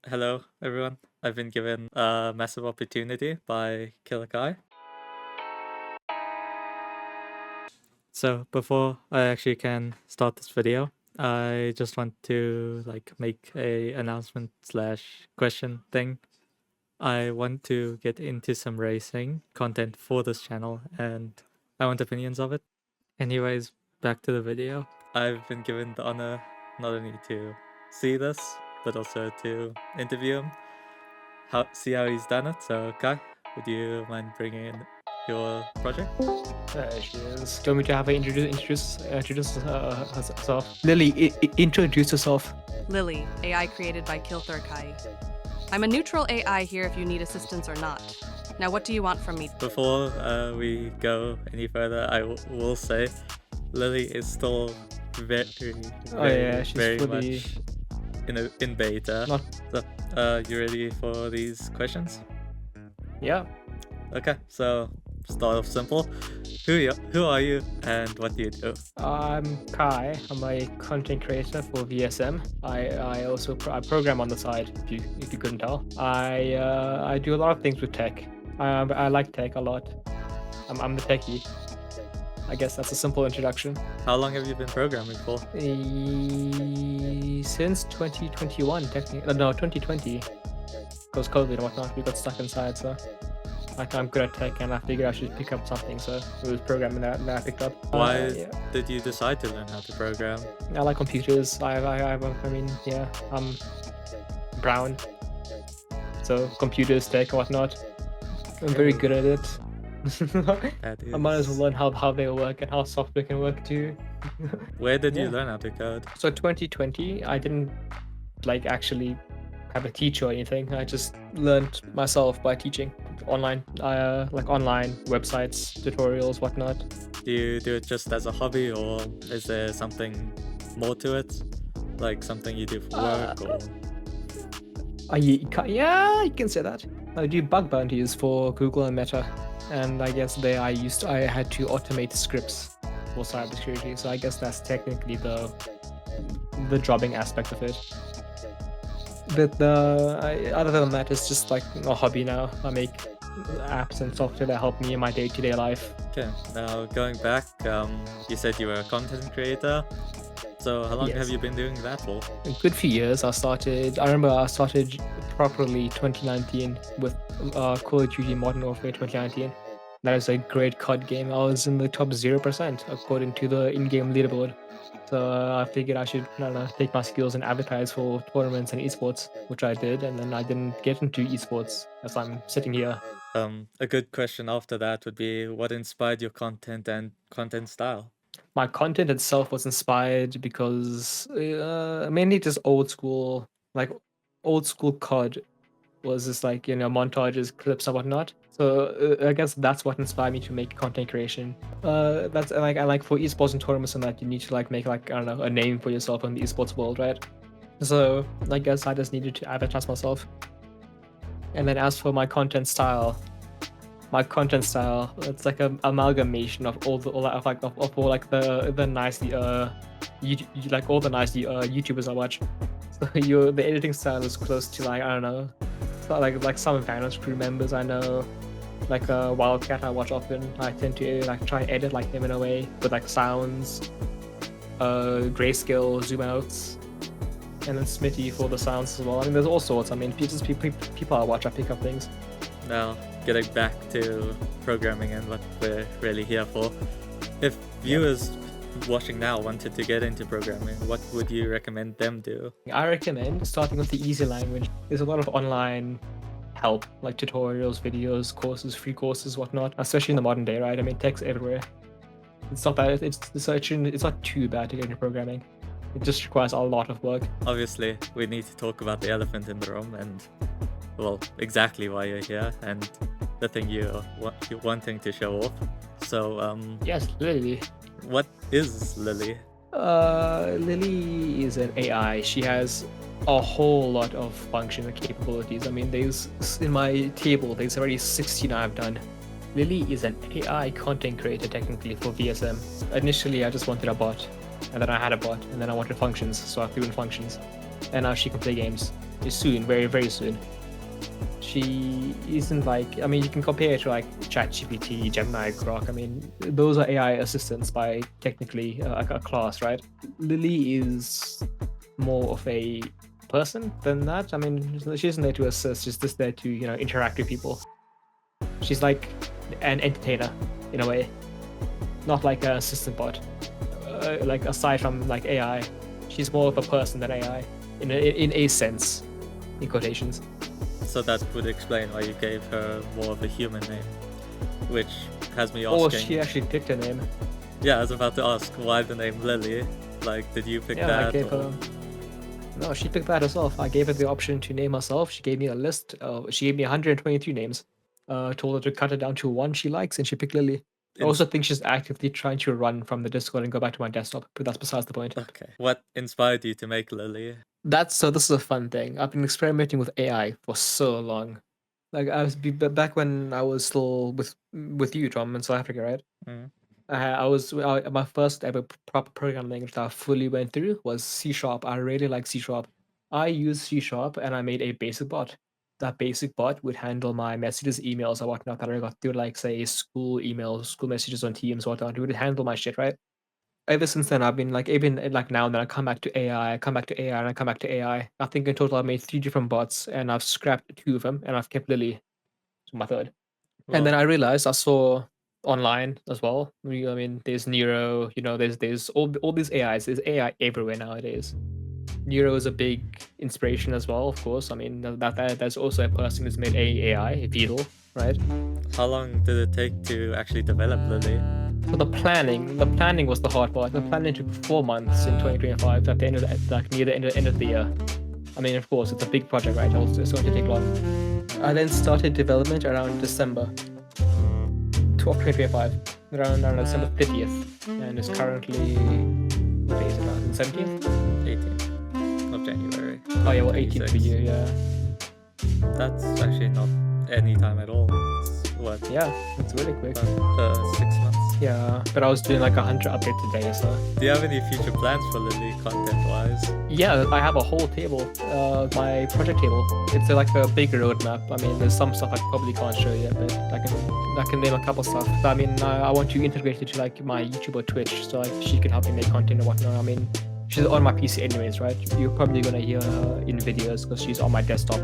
Hello, everyone. I've been given a massive opportunity by Killer. So before I actually can start this video, I just want to make a announcement slash question thing. I want to get into some racing content for this channel and I want opinions of it. Anyways, back to the video. I've been given the honor not only to see this, but also to interview him. See how he's done it. So Kai, would you mind bringing in your project? There she is. Do you want me to have her introduce herself? Lily, introduce herself. Lilly AI created by Kilthurkai. I'm a neutral AI here if you need assistance or not. Now what do you want from me? Before we go any further, I will say Lily is still very She's fully much in beta. not. So, you ready for these questions? Yeah. Okay, so start off simple. Who are you and what do you do? I'm Kai. I'm a content creator for VSM. I also program on the side. If you couldn't tell, I do a lot of things with tech. I like tech a lot. I'm the techie. I guess that's a simple introduction. How long have you been programming for? Since 2021, technically. No, 2020. Because COVID and whatnot, we got stuck inside, so I'm good at tech and I figured I should pick up something, so it was programming that I picked up. Why did you decide to learn how to program? I like computers. I'm brown, so computers, tech, and whatnot. I'm very good at it. I might as well learn how they work and how software can work too. Where did you learn how to code? So 2020, I didn't actually have a teacher or anything. I just learned myself by teaching online, online websites, tutorials, whatnot. Do you do it just as a hobby, or is there something more to it, like something you do for work? Yeah, you can say that. I do bug bounties for Google and Meta, and I guess there I had to automate scripts for cybersecurity. So I guess that's technically the jobbing aspect of it. But other than that, it's just like a hobby now. I make apps and software that help me in my day-to-day life. Okay, now going back, you said you were a content creator. So how long have you been doing that for? A good few years. I remember I started properly 2019 with Call of Duty Modern Warfare 2019. That is a great COD game. I was in the top 0% according to the in-game leaderboard. So I figured I should take my skills and advertise for tournaments and esports, which I did, and then I didn't get into esports as I'm sitting here. A good question after that would be, what inspired your content and content style? My content itself was inspired because mainly just old school COD was just montages, clips and whatnot. So I guess that's what inspired me to make content creation. That's I like for esports and tournaments and that you need to make a name for yourself in the esports world, right? So I guess I just needed to advertise myself. And then as for my content style, it's like an amalgamation of all the nice YouTubers I watch. So the editing style is close to like some Vanos crew members I know, like Wildcat I watch often. I tend to try and edit like them in a way with sounds, grayscale zoom outs, and then Smitty for the sounds as well. I mean, there's all sorts. I mean, people I watch, I pick up things. Now, getting back to programming and what we're really here for, if viewers watching now wanted to get into programming, what would you recommend them do? I recommend starting with the easy language. There's a lot of online help, like tutorials, videos, courses, free courses, whatnot, especially in the modern day, right? I mean, tech's everywhere. It's not bad. It's not too bad to get into programming. It just requires a lot of work. Obviously, we need to talk about the elephant in the room and, well, exactly why you're here and the thing you're wanting to show off. So, yes, Lily. What is Lily? Lily is an AI. She has a whole lot of functional capabilities. I mean, in my table, there's already 16 I've done. Lily is an AI content creator technically for VSM. Initially, I just wanted a bot, and then I had a bot, and then I wanted functions, so I threw in functions. and now she can play games. Soon, very very soon. She isn't like, I mean, you can compare it to like ChatGPT, Gemini, Grok. I mean, those are AI assistants by technically a class, right? Lily is more of a person than that. I mean, she isn't there to assist; she's just there to interact with people. She's like an entertainer in a way, not like an assistant bot. Like aside from like AI, she's more of a person than AI in a sense, in quotations. So that would explain why you gave her more of a human name, which has me asking. Or she actually picked her name. Yeah, I was about to ask why the name Lily. Like, did you pick Yeah, that? I gave her. No, she picked that herself. I gave her the option to name herself. She gave me a list. She gave me 123 names. Told her to cut it down to one she likes, and she picked Lily. I also think she's actively trying to run from the Discord and go back to my desktop, but that's besides the point. Okay. What inspired you to make Lily? This is a fun thing. I've been experimenting with AI for so long. Like back when I was still with you, Tom, in South Africa, right? Mm. My first ever proper programming language that I fully went through was C sharp. I really like C sharp. I used C sharp and I made a basic bot. That basic bot would handle my messages, emails, or whatnot that I got through, like say school emails, school messages on Teams, whatnot. It would handle my shit, right? Ever since then, I've been like, even like now and then I come back to AI, I come back to AI, and I come back to AI. I think in total I've made 3 different bots, and I've scrapped 2 of them, and I've kept Lily, so my third. And then I realized I saw online as well. I mean, there's Nero, there's all these AIs. There's AI everywhere nowadays. Nero is a big inspiration as well, of course. I mean, there's also a person who's made AI, Vidal, right? How long did it take to actually develop Lily? So the planning was the hard part. The planning took 4 months in 2025. At the end of near the end of the year. I mean, of course, it's a big project, right? It's going to take long. I then started development around December 2025, around December 30th, and it's currently, what day is it now? The 17th? 18th of January. Oh yeah, well 18th for you, yeah. That's actually not any time at all. It's what? Yeah, it's really quick. 6 months. Yeah, but I was doing like 100 updates a day, so. Do you have any future plans for Lily content-wise? Yeah, I have a whole table, my project table. It's like a big roadmap. I mean, there's some stuff I probably can't show you, but I can name a couple stuff. I mean, I want to integrate it to like my YouTube or Twitch, so like she can help me make content and whatnot. I mean, she's on my PC anyways, right? You're probably gonna hear her in videos because she's on my desktop.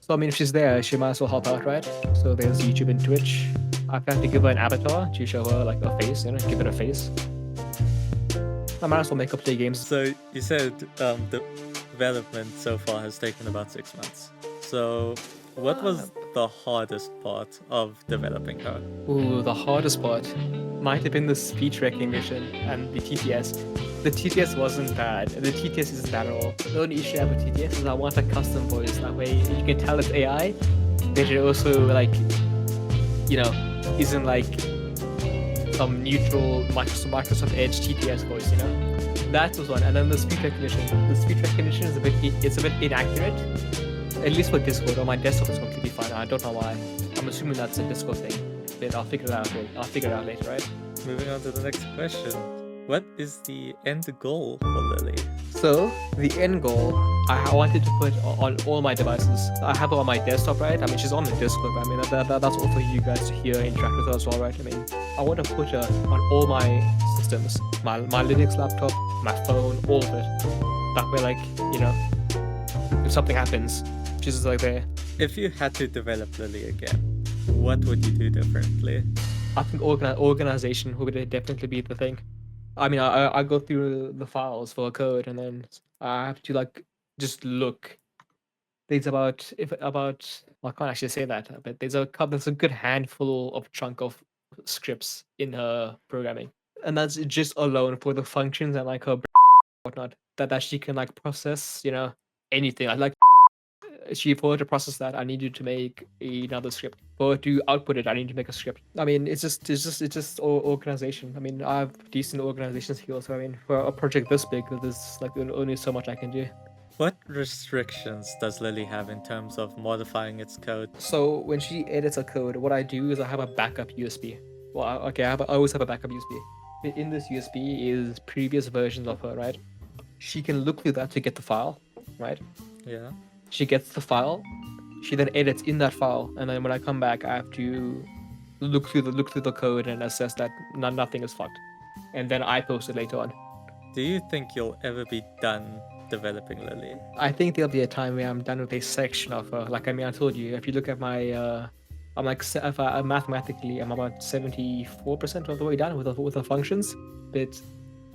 So I mean, if she's there, she might as well help out, right? So there's YouTube and Twitch. I plan to give her an avatar to show her like a face, give it a face. I might as well make up play games. So you said the development so far has taken about 6 months. So what was the hardest part of developing her? Ooh, the hardest part might have been the speech recognition and the TTS. The TTS wasn't bad. The TTS isn't bad at all. The only issue I have with TTS is I want a custom voice. That way you can tell it's AI, but it also like, isn't like some neutral Microsoft Edge TTS voice, That was one. And then the speech recognition. The speech recognition is a bit inaccurate. At least for Discord. On my desktop it's completely fine. I don't know why. I'm assuming that's a Discord thing. But I'll figure it out later, right? Moving on to the next question. What is the end goal for Lily? So, the end goal, I wanted to put on all my devices. I have her on my desktop, right? I mean, she's on the Discord, but I mean, that's all for you guys to hear, interact with her as well, right? I mean, I want to put her on all my systems. My Linux laptop, my phone, all of it. That way, like, if something happens, she's just like there. If you had to develop Lily again, what would you do differently? I think organization would definitely be the thing. I mean, I go through the files for code, and then I have to like just look. There's about well, I can't actually say that, but there's a good handful of chunk of scripts in her programming, and that's just alone for the functions and like her whatnot that she can like process, anything. I like. For her to process that, I need you to make another script. For her to output it, I need to make a script. I mean, it's just organization. I mean, I have decent organization skills. So I mean, for a project this big, there's like only so much I can do. What restrictions does Lily have in terms of modifying its code? So when she edits a code, what I do is I have a backup USB. Well, I always have a backup USB. In this USB is previous versions of her, right? She can look through that to get the file, right? Yeah. She gets the file, she then edits in that file, and then when I come back, I have to look through the code and assess that nothing is fucked, and then I post it later on. Do you think you'll ever be done developing Lily? I think there'll be a time where I'm done with a section of like I mean I told you, if you look at my I'm like if I, mathematically I'm about 74% of the way done with the functions, but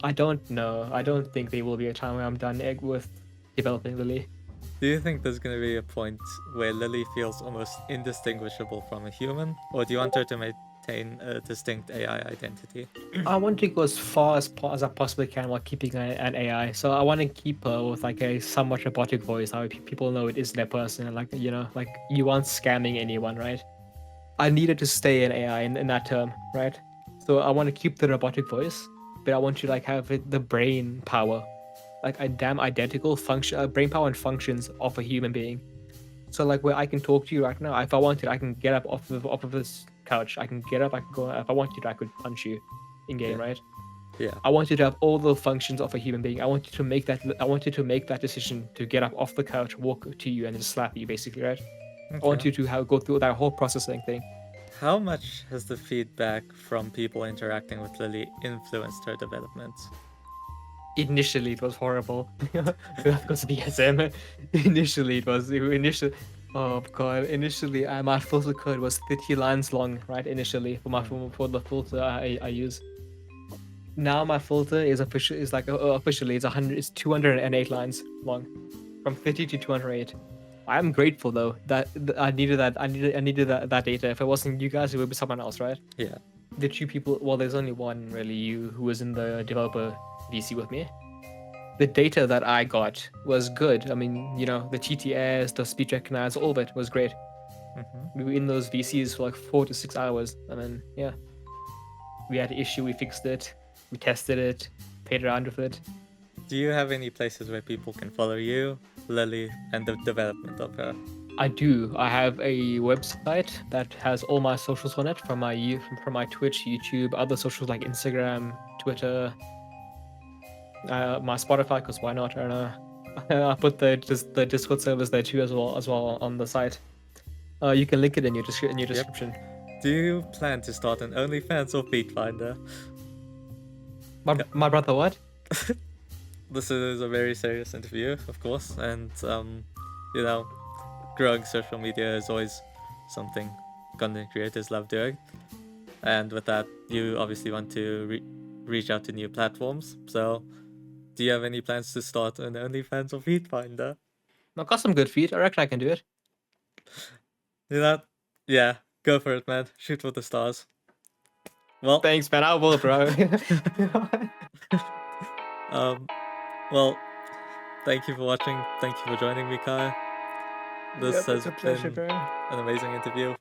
I don't know. I don't think there will be a time where I'm done with developing Lily. Do you think there's going to be a point where Lily feels almost indistinguishable from a human, or do you want her to maintain a distinct AI identity? I want to go as far as I possibly can while keeping an AI. So I want to keep her with like a somewhat robotic voice. How people know it is their person, and like like you aren't scamming anyone, right? I needed to stay in AI in that term, right? So I want to keep the robotic voice, but I want to like have the brain power, like a damn identical function, brain power and functions of a human being. So like where I can talk to you right now, if I wanted, I can get up off of this couch. I can get up. I can go. If I wanted, I could punch you in game, Yeah. right? Yeah. I want you to have all the functions of a human being. I want you to make that. I want you to make that decision to get up off the couch, walk to you, and just slap you, basically, right? I want you to go through that whole processing thing. How much has the feedback from people interacting with Lily influenced her development? Initially, it was horrible because BSM. Initially, it was initially. Oh god! Initially, my filter code was 30 lines long, right? Initially, for the filter I use. Now my filter is officially it's 100. It's 208 lines long, from 30 to 208. I'm grateful though that I needed that. I needed that data. If it wasn't you guys, it would be someone else, right? Yeah. The two people. Well, there's only one really. You who was in the developer VC with me. The data that I got was good. I mean, the TTS, the speech recognizer, all of it was great. We were in those VCs for like 4 to 6 hours, and then yeah, we had an issue. We fixed it. We tested it. Played around with it. Do you have any places where people can follow you, Lily, and the development of her? I do. I have a website that has all my socials on it, from my Twitch, YouTube, other socials like Instagram, Twitter, my Spotify, because why not? I don't know. I put the Discord servers there too as well on the site. You can link it in your description. Do you plan to start an OnlyFans or Feed Finder? My brother, what? This is a very serious interview, of course, and growing social media is always something content creators love doing. And with that, you obviously want to reach out to new platforms. So, do you have any plans to start an OnlyFans or Feed Finder? I've got some good feet. I reckon I can do it. Yeah, go for it, man. Shoot for the stars. Well, thanks, man. I will, bro. Well, thank you for watching. Thank you for joining me, Kai. This has a pleasure, been bro. an amazing interview.